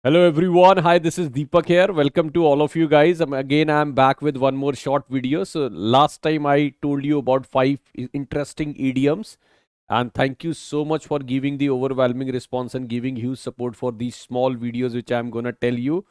Hello everyone. Hi, this is Deepak here. Welcome to all of you guys. I'm back with one more short video. So last time I told you about five interesting idioms, and thank you so much for giving the overwhelming response and giving huge support for these small videos which I'm gonna tell you.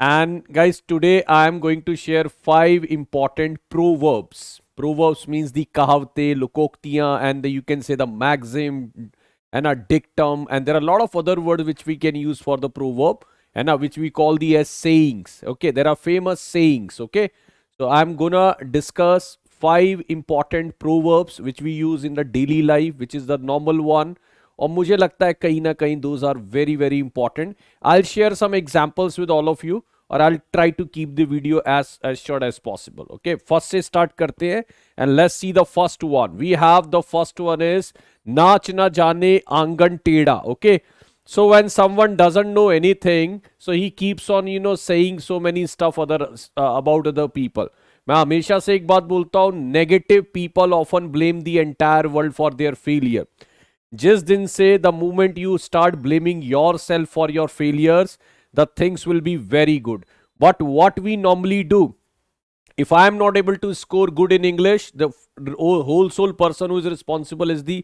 And guys, today I am going to share five important proverbs. Proverbs means the kahavte, lokoktiyan, and you can say the maxim and a dictum. And there are a lot of other words which we can use for the proverb and which we call the as sayings. Okay, there are famous sayings. Okay, so I'm gonna discuss five important proverbs which we use in the daily life, which is the normal one. और मुझे लगता है कहीं ना कहीं those are very very important. I'll share some examples with all of you और I'll try to keep the video as short as possible. Okay, first से start करते हैं and let's see the first one. We have the first one is नाच ना जाने आंगन टेढ़ा. Okay, so when someone doesn't know anything, so he keeps on saying so many stuff about other people. मैं हमेशा से एक बात बोलता हूँ, negative people often blame the entire world for their failure. जिस दिन से the moment you start blaming your self for your failures, the things will be very good. But what we normally do, if I am not able to score good in English, the whole sole person who is responsible is the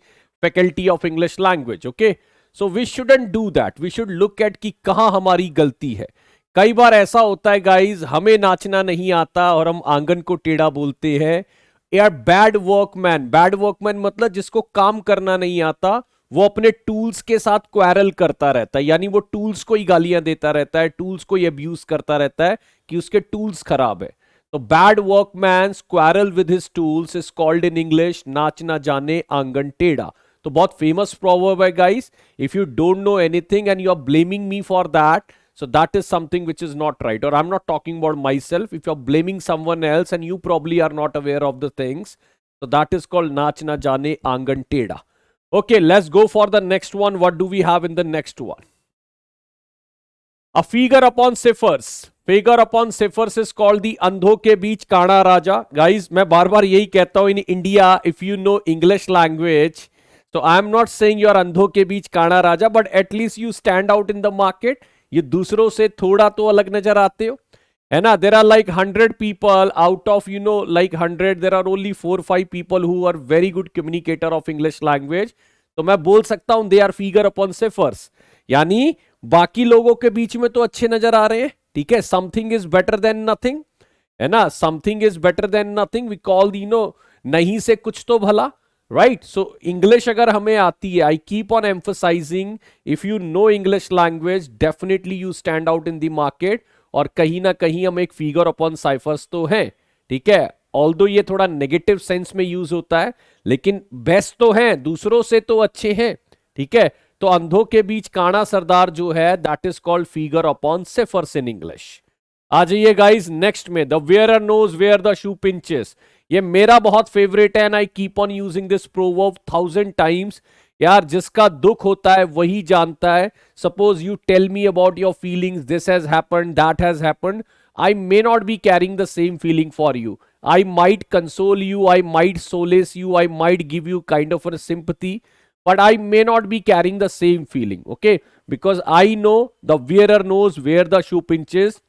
faculty of English language. Okay, so we shouldn't do that. We should look at कि कहाँ हमारी गलती है. कई बार ऐसा होता है guys, हमें नाचना नहीं आता और हम आंगन को टेढ़ा बोलते हैं. यार बैड वर्कमैन मतलब जिसको काम करना नहीं आता, वो अपने टूल्स के साथ क्वेरल करता रहता है, यानी वो टूल्स को ही गालियां देता रहता है, टूल्स को ही अब्यूज करता रहता है कि उसके टूल्स खराब है. तो bad workman quarrel with his tools is called in English नाच ना जाने आंगन टेढ़ा. तो बहुत फेमस प्रोवर्ब है guys. If you don't know anything and you are blaming me for that, so that is something which is not right. Or I'm not talking about myself. If you're blaming someone else and you probably are not aware of the things, so that is called naach na jane aangan teda. Okay, let's go for the next one. What do we have in the next one? A figure upon ciphers. Figure upon ciphers is called the अंधों के बीच काना राजा. Guys, मैं बार बार यही कहता हूँ, in India, if you know English language, so I am not saying you are अंधों के बीच काना राजा, but at least you stand out in the market. ये दूसरों से थोड़ा तो अलग नजर आते हो, है ना. There are like 100 people out of like 100, there are only 4-5 people who are very good communicator of English language. तो मैं बोल सकता हूं they are figure upon ciphers, यानी बाकी लोगों के बीच में तो अच्छे नजर आ रहे हैं. ठीक है, something is better than nothing, है ना. Something is better than nothing. We call नहीं से कुछ तो भला. राइट, सो इंग्लिश अगर हमें आती है, आई keep on emphasising, if you know English language definitely you stand out in the market. और कहीं ना कहीं हम एक फिगर अपॉन साइफर्स तो हैं. ठीक है, ऑल्दो ये थोड़ा नेगेटिव सेंस में यूज होता है, लेकिन बेस्ट तो हैं, दूसरों से तो अच्छे हैं. ठीक है, तो अंधों के बीच काना सरदार जो है, that is called figure upon ciphers in English. आ जाइए गाइस नेक्स्ट में, the wearer knows where the shoe pinches. ये मेरा बहुत फेवरेट है and I keep on using this proverb 1000 times. यार जिसका दुख होता है वही जानता है. Suppose you tell me about your feelings, this has happened, that has happened. I may not be carrying the same feeling for you. I might console you, I might solace you, I might give you kind of a sympathy, but I may not be carrying the same feeling. Okay, because I know the wearer knows where the shoe pinches.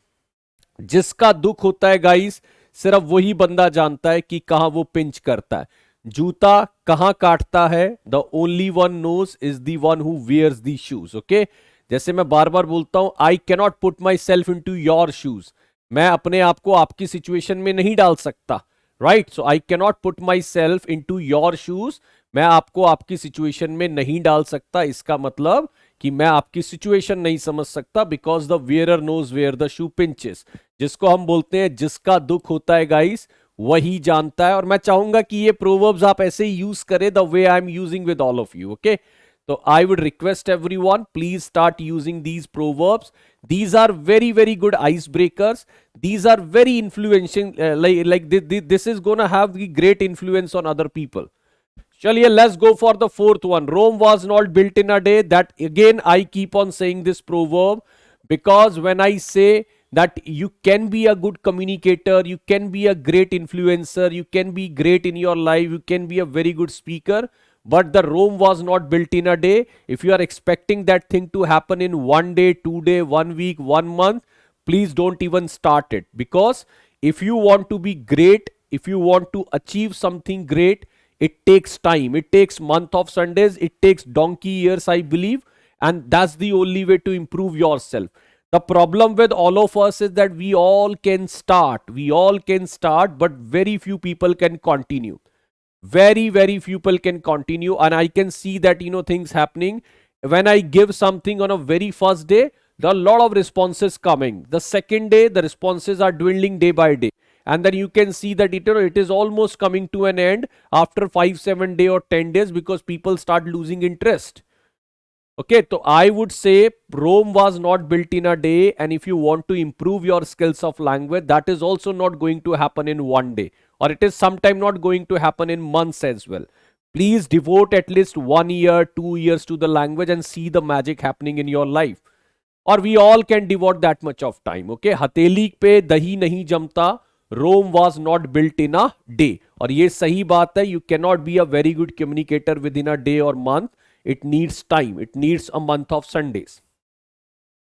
जिसका दुख होता है guys, सिर्फ वही बंदा जानता है कि कहां वो पिंच करता है, जूता कहां काटता है. The only one knows is the one who wears the shoes. Okay, जैसे मैं बार बार बोलता हूं, I cannot put myself into your shoes. मैं अपने आप को आपकी सिचुएशन में नहीं डाल सकता. Right, so I cannot put myself into your shoes. मैं आपको आपकी सिचुएशन में नहीं डाल सकता. इसका मतलब कि मैं आपकी सिचुएशन नहीं समझ सकता, because the wearer knows where the shoe pinches. जिसको हम बोलते हैं जिसका दुख होता है गाइस, वही जानता है. और मैं चाहूंगा कि ये प्रोवर्ब्स आप ऐसे ही यूज करें the way I am using with all of you. Okay, so I would request everyone, please start using these proverbs. These are very very good icebreakers. These are very influential, this is gonna have the great influence on other people. Chaliye, let's go for the fourth one. Rome was not built in a day. That again I keep on saying this proverb, because when I say that you can be a good communicator, you can be a great influencer, you can be great in your life, you can be a very good speaker, but the Rome was not built in a day. If you are expecting that thing to happen in 1 day, 2 day, 1 week, 1 month, please don't even start it. Because if you want to be great, if you want to achieve something great, it takes time. It takes month of Sundays. It takes donkey years, I believe. And that's the only way to improve yourself. The problem with all of us is that we all can start. We all can start, but very few people can continue. Very few people can continue. And I can see that, things happening. When I give something on a very first day, there are a lot of responses coming. The second day, the responses are dwindling day by day. And then you can see that it is almost coming to an end after 5 7 day or 10 days, because people start losing interest. Okay, so I would say Rome was not built in a day, and if you want to improve your skills of language, that is also not going to happen in 1 day, or it is sometime not going to happen in months as well. Please devote at least 1 year, 2 years to the language and see the magic happening in your life. Or we all can devote that much of time. Okay, हथेली पे दही नहीं जमता, Rome was not built in a day. और ये सही बात है. You cannot be a very good communicator within a day or month. It needs time. It needs a month of Sundays.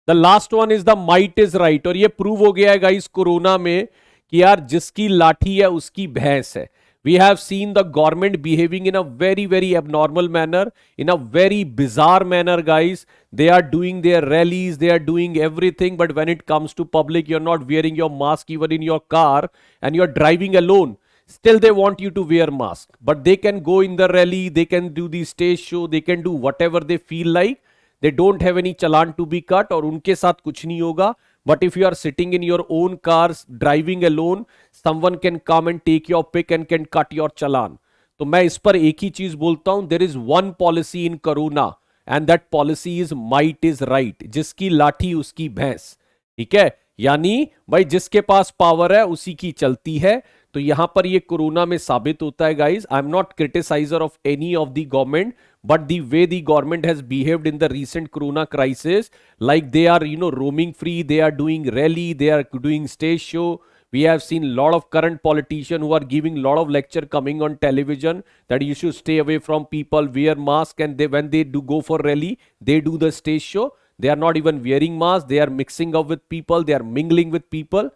The last one is the might is right. और ये prove हो गया है गाइस कोरोना में कि यार जिसकी लाठी है उसकी भैंस है. We have seen the government behaving in a very abnormal manner, in a very bizarre manner, guys. They are doing their rallies, they are doing everything, but when it comes to public, you're not wearing your mask even in your car, and you're driving alone. Still, they want you to wear mask. But they can go in the rally, they can do the stage show, they can do whatever they feel like. They don't have any challan to be cut, और उनके साथ कुछ नहीं होगा. But if you are sitting in your own cars, driving alone, someone can come and take your pick and can cut your challan. तो मैं इस पर एक ही चीज बोलता हूं, there is one policy in Corona, and that policy is might is right. जिसकी लाठी उसकी भैंस. ठीक है, यानी भाई जिसके पास पावर है उसी की चलती है. तो यहां पर ये कोरोना में साबित होता है guys. I am not criticiser of any of the government, but the way the government has behaved in the recent corona crisis, like they are roaming free, they are doing rally, they are doing stage show. We have seen a lot of current politicians who are giving a lot of lecture coming on television that you should stay away from people, wear mask, and when they do go for rally, they do the stage show. They are not even wearing mask, they are mixing up with people, they are mingling with people.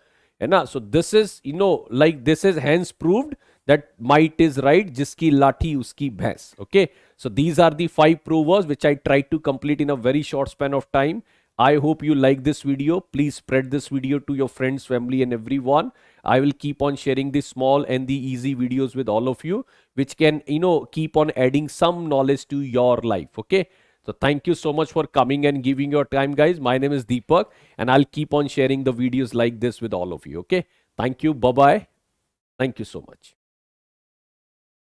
So this is like this is hence proved that might is right, jiski lathi uski bhains. Okay, so these are the 5 proverbs which I tried to complete in a very short span of time. I hope you like this video. Please spread this video to your friends, family, and everyone. I will keep on sharing the small and the easy videos with all of you, which can keep on adding some knowledge to your life. Okay, so thank you so much for coming and giving your time, guys. My name is Deepak, and I'll keep on sharing the videos like this with all of you. Okay, thank you. Bye bye. Thank you so much.